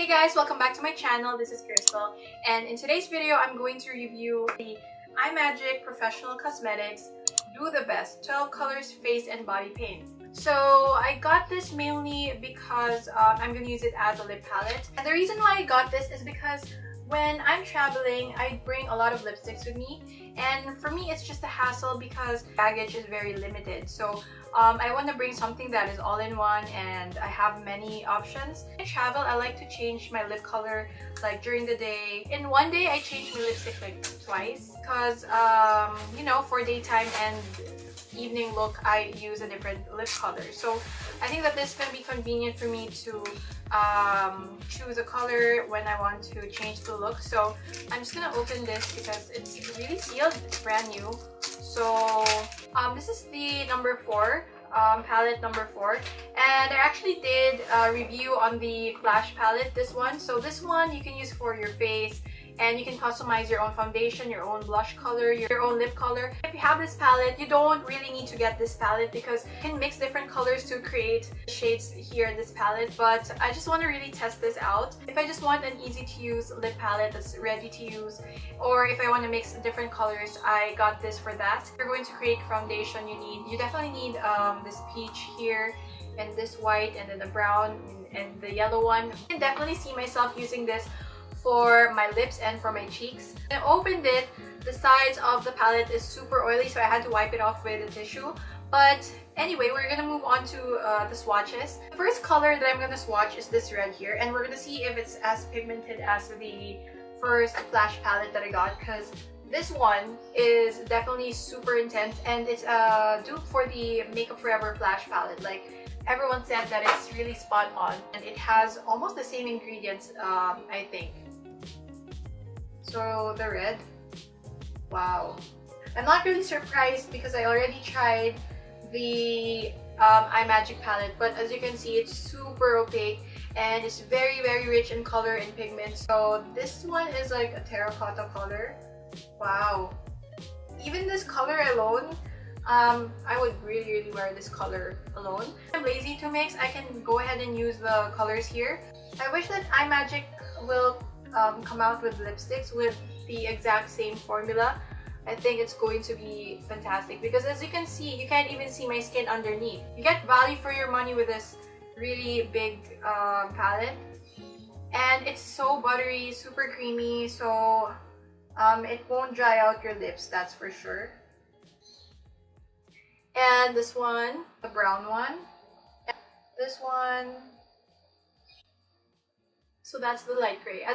Hey guys, welcome back to my channel. This is Crystal, and in today's video I'm going to review the IMAGIC Professional Cosmetics Do the Best 12 Colors Face and Body Paint. So I got this mainly because I'm going to use it as a lip palette, and the reason why I got this is because when I'm traveling, I bring a lot of lipsticks with me, and for me it's just a hassle because baggage is very limited. So I want to bring something that is all-in-one and I have many options. When I travel, I like to change my lip color like during the day. In one day, I change my lipstick like twice because, you know, for daytime and evening look, I use a different lip color. So I think that this is going to be convenient for me to choose a color when I want to change the look. So I'm just going to open this because it's really sealed. It's brand new. So this is the number 4, palette number 4, and I actually did a review on the Flash palette, this one. So this one you can use for your face, and you can customize your own foundation, your own blush color, your own lip color. If you have this palette, you don't really need to get this palette because you can mix different colors to create shades here in this palette. But I just want to really test this out. If I just want an easy to use lip palette that's ready to use, or if I want to mix different colors, I got this for that. If you're going to create foundation, you definitely need this peach here, and this white, and then the brown, and the yellow one. I can definitely see myself using this for my lips and for my cheeks. When I opened it, the sides of the palette is super oily, so I had to wipe it off with a tissue. But anyway, we're gonna move on to the swatches. The first color that I'm gonna swatch is this red here, and we're gonna see if it's as pigmented as the first Flash palette that I got, because this one is definitely super intense, and it's a dupe for the Makeup Forever Flash palette. Like, everyone said that it's really spot on, and it has almost the same ingredients, I think. So the red, wow. I'm not really surprised because I already tried the IMAGIC palette, but as you can see, it's super opaque and it's very rich in color and pigment. So this one is like a terracotta color. Wow. Even this color alone, I would really wear this color alone. If I'm lazy to mix, I can go ahead and use the colors here. I wish that IMAGIC will come out with lipsticks with the exact same formula. I think it's going to be fantastic because, as you can see, you can't even see my skin underneath. You get value for your money with this really big palette, and it's so buttery, super creamy, so it won't dry out your lips, that's for sure. And this one, the brown one, and this one, so that's the light gray.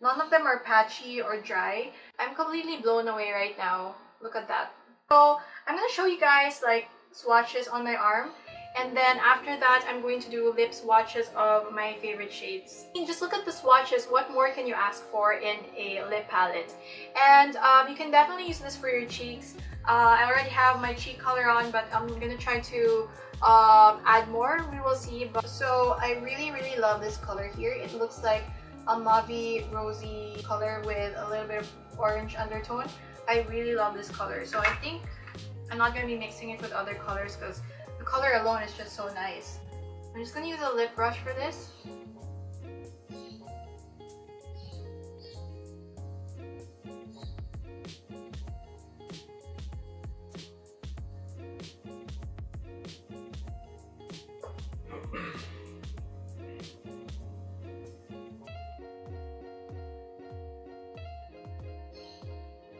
None of them are patchy or dry. I'm completely blown away right now. Look at that. So I'm going to show you guys like swatches on my arm, and then after that I'm going to do lip swatches of my favorite shades. Just look at the swatches. What more can you ask for in a lip palette? And you can definitely use this for your cheeks. I already have my cheek color on, but I'm gonna try to add more. We will see. So I really love this color here. It looks like a mauve rosy color with a little bit of orange undertone. I really love this color. So I think I'm not gonna be mixing it with other colors because the color alone is just so nice. I'm just gonna use a lip brush for this.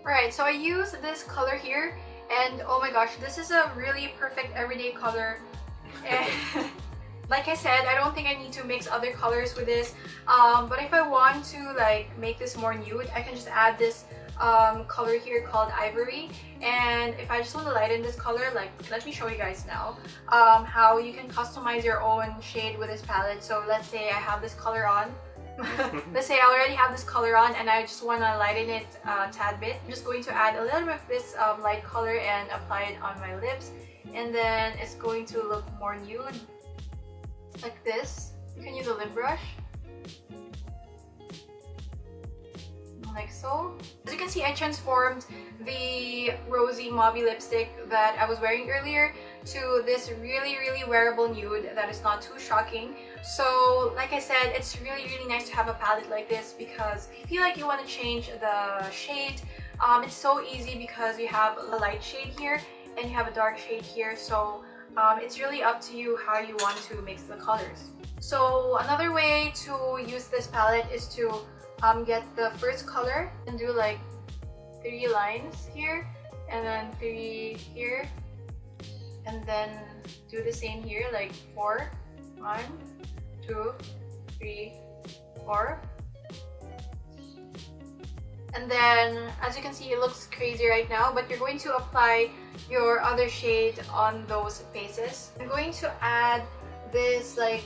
Alright, so I use this color here, and oh my gosh, this is a really perfect everyday color. And like I said, I don't think I need to mix other colors with this, but if I want to like make this more nude, I can just add this color here called Ivory. And if I just want to lighten this color, like, let me show you guys now how you can customize your own shade with this palette. So let's say I have this color on. Let's say I already have this color on and I just want to lighten it a tad bit. I'm just going to add a little bit of this light color and apply it on my lips, and then it's going to look more nude like this. You can use a lip brush like so. As you can see, I transformed the rosy mauve lipstick that I was wearing earlier to this really wearable nude that is not too shocking. So like I said, it's really nice to have a palette like this because if you feel like you want to change the shade, it's so easy because you have a light shade here and you have a dark shade here. So it's really up to you how you want to mix the colors. So another way to use this palette is to get the first color and do like 3 lines here and then 3 here, and then do the same here, like 4. 1, 2, 3, 4. And then as you can see, it looks crazy right now, but you're going to apply your other shade on those faces. I'm going to add this like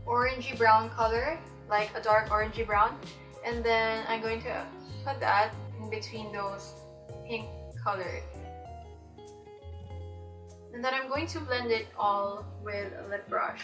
orangey brown color, like a dark orangey brown, and then I'm going to put that in between those pink colored. And then I'm going to blend it all with a lip brush.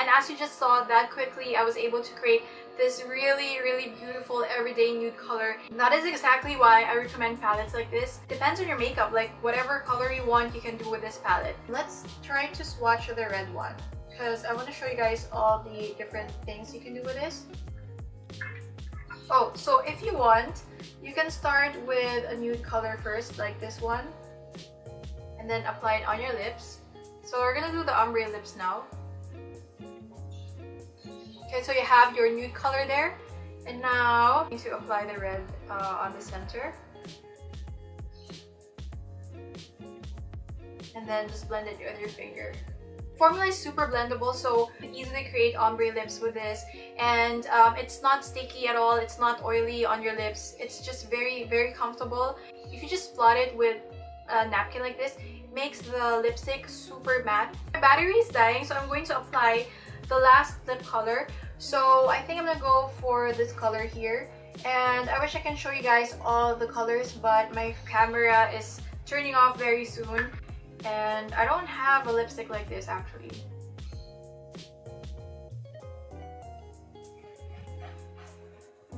And as you just saw that quickly, I was able to create this really beautiful everyday nude color. That is exactly why I recommend palettes like this. Depends on your makeup, like whatever color you want you can do with this palette. Let's try to swatch the red one because I want to show you guys all the different things you can do with this. Oh, so if you want, you can start with a nude color first, like this one, and then apply it on your lips. So we're gonna do the ombre lips now. Okay, so you have your nude color there, and now you need to apply the red on the center, and then just blend it with your finger. Formula is super blendable, so you can easily create ombre lips with this, and it's not sticky at all, it's not oily on your lips, it's just very comfortable. If you just blot it with a napkin like this, it makes the lipstick super matte. My battery is dying, so I'm going to apply the last lip color. So I think I'm gonna go for this color here, and I wish I can show you guys all the colors, but my camera is turning off very soon and I don't have a lipstick like this actually.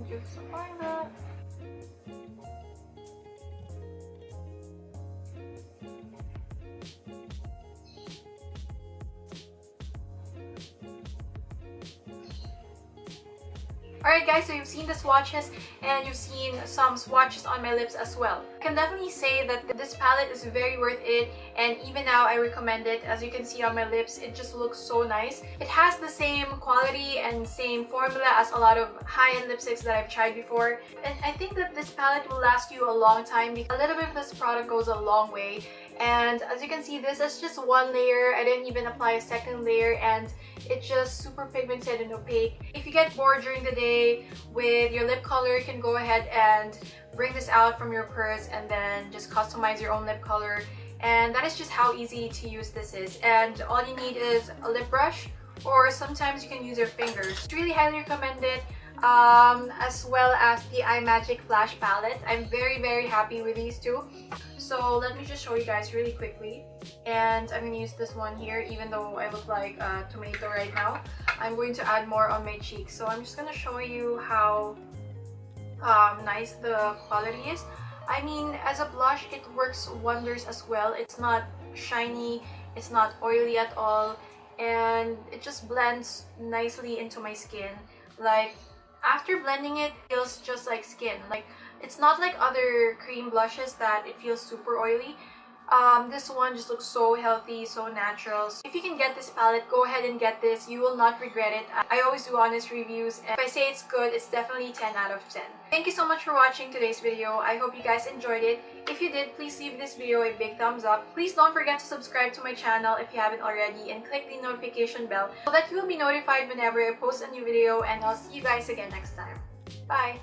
Just apply that. Alright guys, so you've seen the swatches and you've seen some swatches on my lips as well. I can definitely say that this palette is very worth it, and even now I recommend it. As you can see on my lips, it just looks so nice. It has the same quality and same formula as a lot of high-end lipsticks that I've tried before. And I think that this palette will last you a long time because a little bit of this product goes a long way. And as you can see, this is just one layer. I didn't even apply a second layer, and it's just super pigmented and opaque. If you get bored during the day with your lip color, you can go ahead and bring this out from your purse and then just customize your own lip color. And that is just how easy to use this is. And all you need is a lip brush, or sometimes you can use your fingers. It's really highly recommended. As well as the IMAGIC Flash palette. I'm very happy with these two. So let me just show you guys really quickly. And I'm going to use this one here, even though I look like a tomato right now. I'm going to add more on my cheeks. So I'm just going to show you how nice the quality is. I mean, as a blush, it works wonders as well. It's not shiny, it's not oily at all, and it just blends nicely into my skin. Like, after blending it, it feels just like skin. Like, it's not like other cream blushes that it feels super oily. This one just looks so healthy, so natural. So if you can get this palette, go ahead and get this. You will not regret it. I always do honest reviews, and if I say it's good, it's definitely 10 out of 10. Thank you so much for watching today's video. I hope you guys enjoyed it. If you did, please leave this video a big thumbs up. Please don't forget to subscribe to my channel if you haven't already, and click the notification bell so that you will be notified whenever I post a new video, and I'll see you guys again next time. Bye!